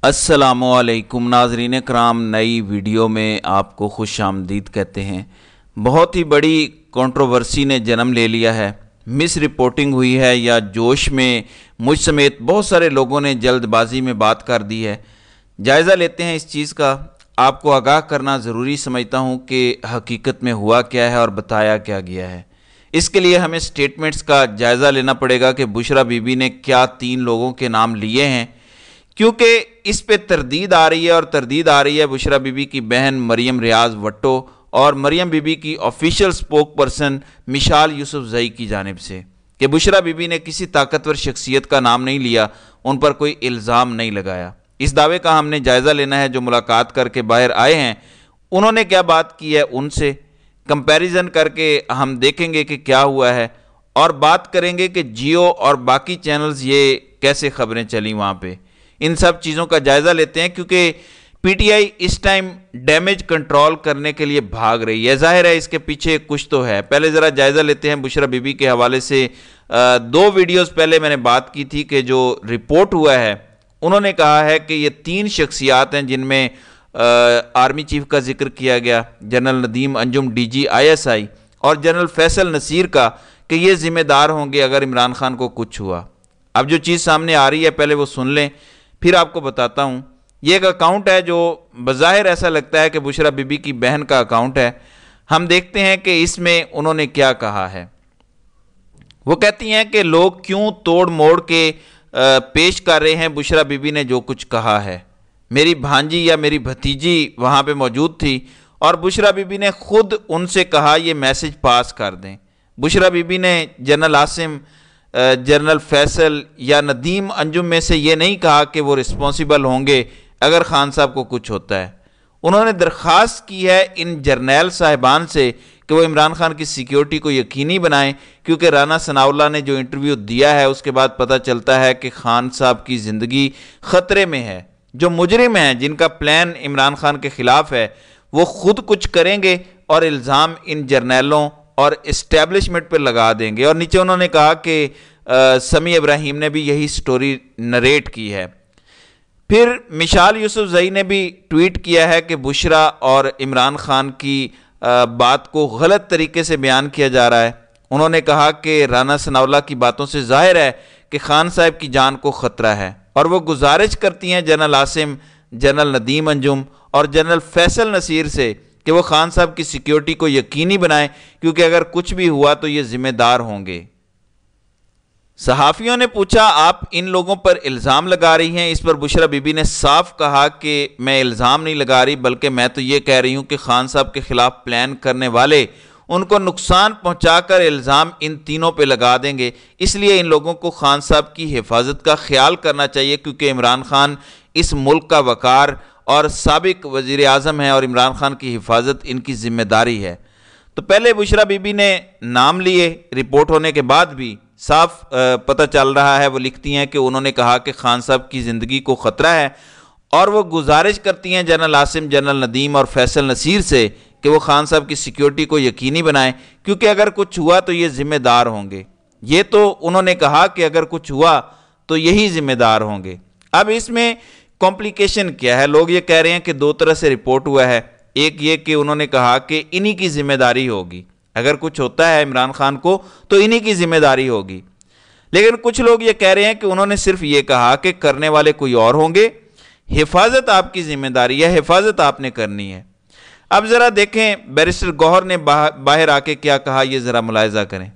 अस्सलामुअलैकुम नाज़रीन कराम, नई वीडियो में आपको खुश आमदीद कहते हैं। बहुत ही बड़ी कंट्रोवर्सी ने जन्म ले लिया है। मिस रिपोर्टिंग हुई है या जोश में मुझ समेत बहुत सारे लोगों ने जल्दबाजी में बात कर दी है। जायज़ा लेते हैं इस चीज़ का। आपको आगाह करना ज़रूरी समझता हूँ कि हकीकत में हुआ क्या है और बताया क्या गया है। इसके लिए हमें स्टेटमेंट्स का जायज़ा लेना पड़ेगा कि बुशरा बीबी ने क्या 3 लोगों के नाम लिए हैं, क्योंकि इस पे तरदीद आ रही है और तरदीद आ रही है बुशरा बीबी की बहन मरियम रियाज भट्टो और मरियम बीबी की ऑफिशियल स्पोक पर्सन मिशाल यूसुफजई की जानिब से कि बुशरा बीबी ने किसी ताकतवर शख्सियत का नाम नहीं लिया, उन पर कोई इल्ज़ाम नहीं लगाया। इस दावे का हमने जायज़ा लेना है। जो मुलाकात करके बाहर आए हैं उन्होंने क्या बात की है, उनसे कंपैरिजन करके हम देखेंगे कि क्या हुआ है और बात करेंगे कि जियो और बाकी चैनल्स ये कैसे खबरें चली वहाँ पे। इन सब चीज़ों का जायज़ा लेते हैं क्योंकि पीटीआई इस टाइम डैमेज कंट्रोल करने के लिए भाग रही है। ज़ाहिर है इसके पीछे कुछ तो है। पहले ज़रा जायज़ा लेते हैं बुशरा बीबी के हवाले से। 2 वीडियोस पहले मैंने बात की थी कि जो रिपोर्ट हुआ है उन्होंने कहा है कि ये 3 शख्सियात हैं जिनमें आर्मी चीफ का जिक्र किया गया, general Nadeem Anjum DG ISI और जनरल फैसल नसीर का, कि ये ज़िम्मेदार होंगे अगर इमरान खान को कुछ हुआ। अब जो चीज़ सामने आ रही है पहले वो सुन लें, फिर आपको बताता हूँ। ये एक अकाउंट है जो बज़ाहिर ऐसा लगता है कि बुशरा बीबी की बहन का अकाउंट है। हम देखते हैं कि इसमें उन्होंने क्या कहा है। वो कहती हैं कि लोग क्यों तोड़ मोड़ के पेश कर रहे हैं बुशरा बीबी ने जो कुछ कहा है। मेरी भांजी या मेरी भतीजी वहाँ पे मौजूद थी और बुशरा बीबी ने खुद उनसे कहा ये मैसेज पास कर दें। बुशरा बीबी ने जनरल आसिम, जनरल फैसल या नदीम अंजुम में से ये नहीं कहा कि वो रिस्पॉन्सिबल होंगे अगर खान साहब को कुछ होता है। उन्होंने दरख्वास्त की है इन जर्नैल साहिबान से कि वो इमरान खान की सिक्योरिटी को यकीनी बनाएं, क्योंकि राना सनाउल्लाह ने जो इंटरव्यू दिया है उसके बाद पता चलता है कि खान साहब की ज़िंदगी ख़तरे में है। जो मुजरिम हैं जिनका प्लान इमरान खान के ख़िलाफ़ है वो खुद कुछ करेंगे और इल्ज़ाम इन जर्नैलों और इस्टेब्लिशमेंट पर लगा देंगे। और नीचे उन्होंने कहा कि समी इब्राहिम ने भी यही स्टोरी नरेट की है। फिर मिशाल यूसुफजई ने भी ट्वीट किया है कि बुशरा और इमरान खान की बात को गलत तरीके से बयान किया जा रहा है। उन्होंने कहा कि राना सनाउल्लाह की बातों से जाहिर है कि खान साहब की जान को ख़तरा है और वो गुजारिश करती हैं जनरल आसिम, जनरल नदीम अंजुम और जनरल फैसल नसीर से कि वो खान साहब की सिक्योरिटी को यकीनी बनाएं, क्योंकि अगर कुछ भी हुआ तो ये ज़िम्मेदार होंगे। सहाफ़ियों ने पूछा आप इन लोगों पर इल्ज़ाम लगा रही हैं। इस पर बुशरा बीबी ने साफ कहा कि मैं इल्ज़ाम नहीं लगा रही, बल्कि मैं तो ये कह रही हूँ कि खान साहब के ख़िलाफ़ प्लान करने वाले उनको नुकसान पहुँचाकर इल्ज़ाम इन तीनों पे लगा देंगे। इसलिए इन लोगों को खान साहब की हिफाजत का ख्याल करना चाहिए, क्योंकि इमरान खान इस मुल्क का वकार और साबिक वज़ीर आज़म है और इमरान खान की हिफाजत इनकी ज़िम्मेदारी है। तो पहले बुशरा बीबी ने नाम लिए, रिपोर्ट होने के बाद भी साफ पता चल रहा है। वो लिखती हैं कि उन्होंने कहा कि खान साहब की ज़िंदगी को ख़तरा है और वो गुजारिश करती हैं जनरल आसिम, जनरल नदीम और फैसल नसीर से कि वो खान साहब की सिक्योरिटी को यकीनी बनाएं, क्योंकि अगर कुछ हुआ तो ये ज़िम्मेदार होंगे। ये तो उन्होंने कहा कि अगर कुछ हुआ तो यही ज़िम्मेदार होंगे। अब इसमें कॉम्प्लिकेशन क्या है? लोग ये कह रहे हैं कि 2 तरह से रिपोर्ट हुआ है। एक ये कि उन्होंने कहा कि इन्हीं की ज़िम्मेदारी होगी, अगर कुछ होता है इमरान खान को तो इन्हीं की ज़िम्मेदारी होगी। लेकिन कुछ लोग ये कह रहे हैं कि उन्होंने सिर्फ ये कहा कि करने वाले कोई और होंगे, हिफाजत आपकी ज़िम्मेदारी है, हिफाजत आपने करनी है। अब ज़रा देखें बैरिस्टर गौहर ने बाहर आके क्या कहा, ये ज़रा मुलाहिजा करें।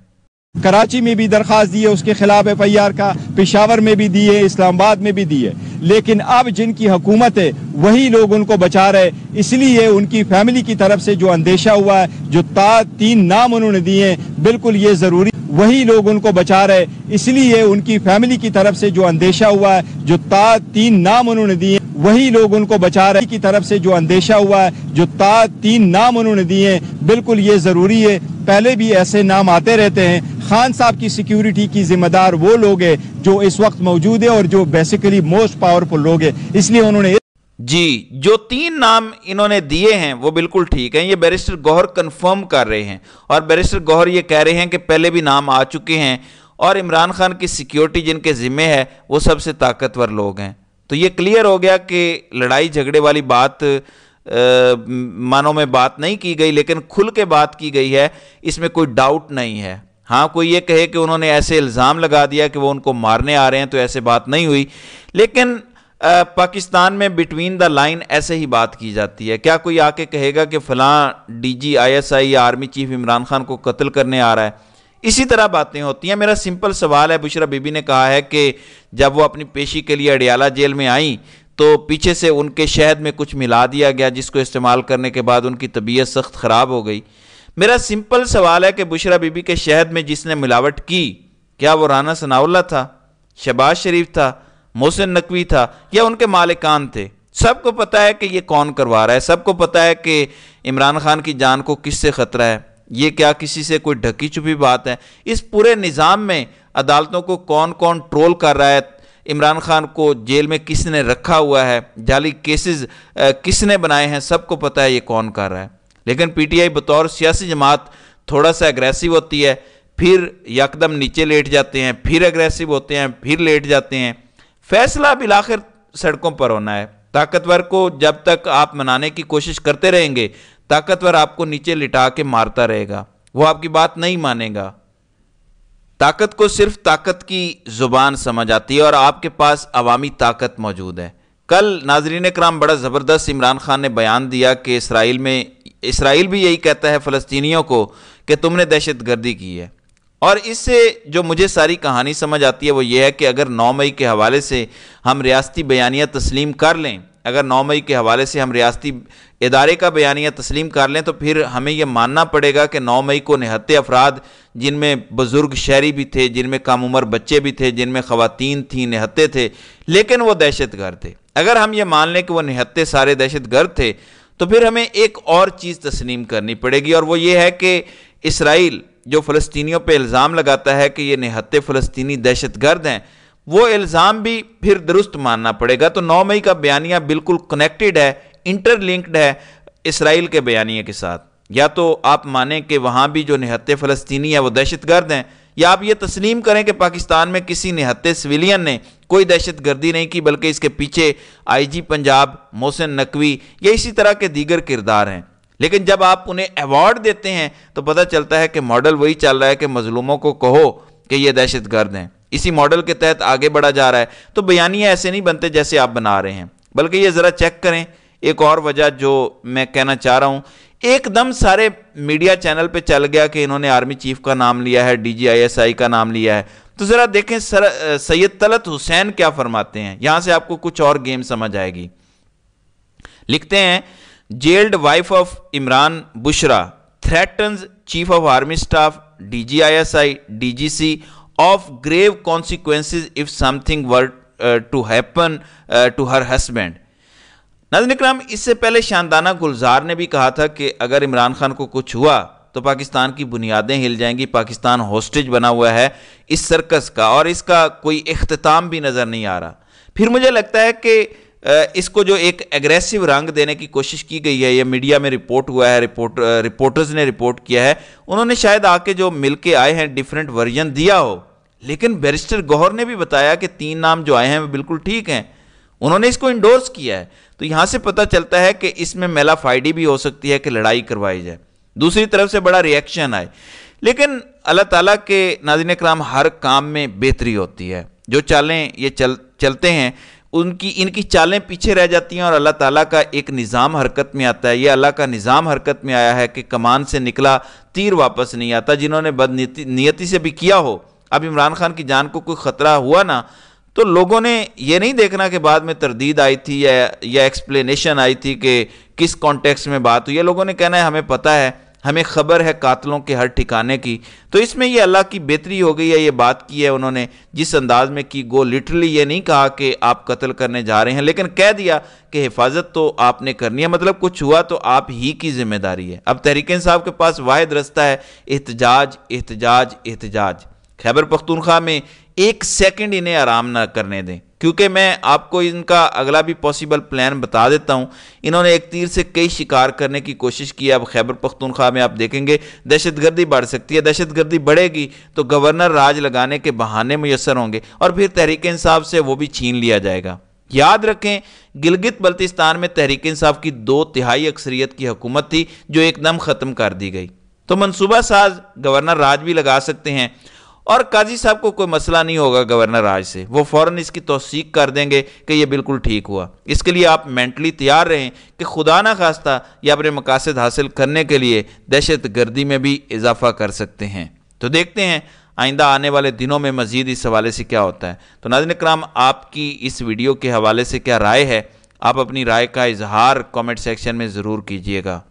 कराची में भी दरख्वास्त दी है उसके खिलाफ FIR का, पेशावर में भी दी है, इस्लामाबाद में भी दी है, लेकिन अब जिनकी हुकूमत है वही लोग उनको बचा रहे। इसलिए उनकी फैमिली की तरफ से जो अंदेशा हुआ है, जो 3 नाम उन्होंने दिए हैं, बिल्कुल ये ज़रूरी, वही लोग उनको बचा रहे। इसलिए उनकी फैमिली की तरफ से जो अंदेशा हुआ है, जो 3 नाम उन्होंने दिए, वही लोग उनको बचा रहे। की तरफ से जो अंदेशा हुआ है, जो 3 नाम उन्होंने दिए, बिल्कुल ये ज़रूरी है। पहले भी ऐसे नाम आते रहते हैं। खान साहब की सिक्योरिटी की जिम्मेदार वो लोग हैं जो इस वक्त मौजूद है और जो बेसिकली मोस्ट पावरफुल लोग हैं। इसलिए उन्होंने जी जो 3 नाम इन्होंने दिए हैं वो बिल्कुल ठीक हैं। ये बैरिस्टर गौहर कंफर्म कर रहे हैं और बैरिस्टर गौहर ये कह रहे हैं कि पहले भी नाम आ चुके हैं और इमरान खान की सिक्योरिटी जिनके ज़िम्मे है वो सबसे ताकतवर लोग हैं। تو یہ کلیئر ہو گیا کہ لڑائی جھگڑے والی بات مانوں میں بات نہیں کی گئی، لیکن کھل کے بات کی گئی ہے، اس میں کوئی ڈاؤٹ نہیں ہے۔ ہاں کوئی یہ کہے کہ انہوں نے ایسے الزام لگا دیا کہ وہ ان کو مارنے آ رہے ہیں، تو ایسے بات نہیں ہوئی، لیکن پاکستان میں بٹوین دا لائن ایسے ہی بات کی جاتی ہے۔ کیا کوئی آ کے کہے گا کہ فلاں ڈی جی ISI یا آرمی چیف عمران خان کو قتل کرنے آ رہا ہے؟ اسی طرح باتیں ہوتی ہیں۔ میرا سمپل سوال ہے، بشرا بی بی نے کہا ہے کہ جب وہ اپنی پیشی کے لیے اڈیالہ جیل میں آئیں تو پیچھے سے ان کے شہد میں کچھ ملا دیا گیا، جس کو استعمال کرنے کے بعد ان کی طبیعت سخت خراب ہو گئی۔ میرا سمپل سوال ہے کہ بشرا بی بی کے شہد میں جس نے ملاوٹ کی، کیا وہ رانا ثناءاللہ تھا، شہباز شریف تھا، محسن نقوی تھا، یا ان کے مالکان تھے؟ سب کو پتہ ہے کہ یہ کون کروا رہا ہے، سب کو پتہ ہے کہ عمران خان کی جان کو کس سے خطرہ ہے۔ یہ کیا کسی سے کوئی ڈھکی چھپی بات ہے؟ اس پورے نظام میں عدالتوں کو کون کون ٹرول کر رہا ہے، عمران خان کو جیل میں کس نے رکھا ہوا ہے، جعلی کیسز کس نے بنائے ہیں، سب کو پتہ ہے یہ کون کر رہا ہے۔ لیکن پی ٹی آئی بطور سیاسی جماعت تھوڑا سا اگریسو ہوتی ہے، پھر یکدم نیچے لیٹ جاتے ہیں، پھر اگریسو ہوتے ہیں، پھر لیٹ جاتے ہیں۔ فیصلہ بالآخر سڑکوں پر ہونا ہے۔ طاقتور کو جب تک آپ منانے کی کوشش کرتے رہیں گے، طاقتور آپ کو نیچے لٹا کے مارتا رہے گا، وہ آپ کی بات نہیں مانے گا۔ طاقت کو صرف طاقت کی زبان سمجھ آتی ہے، اور آپ کے پاس عوامی طاقت موجود ہے۔ کل ناظرین کرام بڑا زبردست عمران خان نے بیان دیا کہ اسرائیل بھی یہی کہتا ہے فلسطینیوں کو کہ تم نے دہشت گردی کی ہے، اور اس سے جو مجھے ساری کہانی سمجھ آتی ہے وہ یہ ہے کہ اگر 9 مئی کے حوالے سے ہم ریاستی بیانیہ تسلیم کر لیں، اگر 9 مئی کے حوالے سے ہم ریاستی ادارے کا بیانیہ تسلیم کر لیں، تو پھر ہمیں یہ ماننا پڑے گا کہ 9 مئی کو نہتے افراد، جن میں بزرگ شہری بھی تھے، جن میں کم عمر بچے بھی تھے، جن میں خواتین تھیں، نہتے تھے، لیکن وہ دہشت گرد تھے۔ اگر ہم یہ مان لیں کہ وہ نہتے سارے دہشت گرد تھے، تو پھر ہمیں ایک اور چیز تسلیم کرنی پڑے گی، اور وہ یہ ہے کہ اسرائیل جو فلسطینیوں پہ الزام لگاتا ہے کہ یہ نہتے فلسطینی دہشت گرد ہیں، وہ الزام بھی پھر درست ماننا پڑے گا۔ تو 9 مئی کا بیانیہ بالکل کنیکٹڈ ہے، انٹر لنکڈ ہے اسرائیل کے بیانیے کے ساتھ۔ یا تو آپ مانیں کہ وہاں بھی جو نہتے فلسطینی ہیں وہ دہشت گرد ہیں، یا آپ یہ تسلیم کریں کہ پاکستان میں کسی نہتے سویلین نے کوئی دہشت گردی نہیں کی، بلکہ اس کے پیچھے IG پنجاب، محسن نقوی یا اسی طرح کے دیگر کردار ہیں۔ لیکن جب آپ انہیں ایوارڈ دیتے ہیں تو پتہ چلتا ہے کہ ماڈل وہی چل رہا ہے کہ مظلوموں کو کہو کہ یہ دہشت گرد ہیں، اسی ماڈل کے تحت آگے بڑھا جا رہا ہے۔ تو بیانیہ ایسے نہیں بنتے جیسے آپ بنا رہے ہیں، بلکہ یہ ذرا چیک کریں۔ ایک اور وجہ جو میں کہنا چاہ رہا ہوں، ایک دم سارے میڈیا چینل پہ چل گیا کہ انہوں نے آرمی چیف کا نام لیا ہے، DG ISI کا نام لیا ہے، تو ذرا دیکھیں سید طلعت حسین کیا فرماتے ہیں، یہاں سے آپ کو کچھ اور گیم سمجھ آئے گی۔ لکھتے ہیں، yield wife of Imran Bushra threatens chief of army staff DG ISI DGC of grave consequences if something were to happen to her husband. ناظرین اکرام، اس سے پہلے شاندانہ گلزار نے بھی کہا تھا کہ اگر عمران خان کو کچھ ہوا تو پاکستان کی بنیادیں ہل جائیں گی، پاکستان ہوسٹیج بنا ہوا ہے اس سرکس کا، اور اس کا کوئی اختتام بھی نظر نہیں آ رہا۔ پھر مجھے لگتا ہے کہ اس کو جو ایک ایگریسو رنگ دینے کی کوشش کی گئی ہے، یہ میڈیا میں رپورٹ ہوا ہے، رپورٹرز نے رپورٹ کیا ہے، انہوں نے شاید آ کے جو مل کے آئے ہیں ڈیفرنٹ ورژن دیا ہو، لیکن بیرسٹر گوہر نے بھی بتایا کہ 3 نام جو آئے ہیں وہ بالکل ٹھیک ہیں، انہوں نے اس کو انڈورس کیا ہے۔ تو یہاں سے پتہ چلتا ہے کہ اس میں میلا فائڈی بھی ہو سکتی ہے کہ لڑائی کروائی جائے، دوسری طرف سے بڑا ری ایکشن آئے۔ لیکن اللہ تعالیٰ کے ناظرین اکرام ہر کام میں بہتری ہوتی ہے، جو چالیں یہ چلتے ہیں ان کی چالیں پیچھے رہ جاتی ہیں، اور اللہ تعالیٰ کا ایک نظام حرکت میں آتا ہے۔ یہ اللہ کا نظام حرکت میں آیا ہے کہ کمان سے نکلا تیر واپس نہیں آتا۔ جنہوں نے بد نیتی سے بھی کیا ہو، اب عمران خان کی جان کو کوئی خطرہ ہوا نا، تو لوگوں نے یہ نہیں دیکھنا کہ بعد میں تردید آئی تھی یا ایکسپلینیشن آئی تھی کہ کس کانٹیکسٹ میں بات ہوئی ہے، لوگوں نے کہنا ہے ہمیں پتہ ہے، ہمیں خبر ہے قاتلوں کے ہر ٹھکانے کی۔ تو اس میں یہ اللہ کی بہتری ہو گئی ہے، یہ بات کی ہے انہوں نے جس انداز میں کی، گو لٹرلی یہ نہیں کہا کہ آپ قتل کرنے جا رہے ہیں، لیکن کہہ دیا کہ حفاظت تو آپ نے کرنی ہے، مطلب کچھ ہوا تو آپ ہی کی ذمہ داری ہے۔ اب تحریک انصاف کے پاس واحد رستہ ہے احتجاج، احتجاج، احتجاج۔ خیبر پختونخوا میں 1 سیکنڈ انہیں آرام نہ کرنے دیں، کیونکہ میں آپ کو ان کا اگلا بھی پاسبل پلان بتا دیتا ہوں۔ انہوں نے ایک تیر سے کئی شکار کرنے کی کوشش کی ہے۔ اب خیبر پختونخوا میں آپ دیکھیں گے دہشت گردی بڑھ سکتی ہے، دہشت گردی بڑھے گی تو گورنر راج لگانے کے بہانے میسر ہوں گے، اور پھر تحریک انصاف سے وہ بھی چھین لیا جائے گا۔ याद रखें, गिलगित बल्तिस्तान में तहरीक इंसाफ की 2/3 अक्सरियत की हुकूमत थी जो एकदम ख़त्म कर दी गई। तो मनसूबा साज गवर्नर राज भी लगा सकते हैं और काजी साहब को कोई मसला नहीं होगा गवर्नर राज से, वो फ़ौरन इसकी तौसीक कर देंगे कि ये बिल्कुल ठीक हुआ। इसके लिए आप मेंटली तैयार रहें कि खुदा ना खास्ता ये अपने मकासद हासिल करने के लिए दहशत गर्दी में भी इजाफा कर सकते हैं। तो देखते हैं आइंदा आने वाले दिनों में मज़ीद इस हवाले से क्या होता है। तो नाज़रीन इकराम, आपकी इस वीडियो के हवाले से क्या राय है, आप अपनी राय का इजहार कमेंट सेक्शन में ज़रूर कीजिएगा।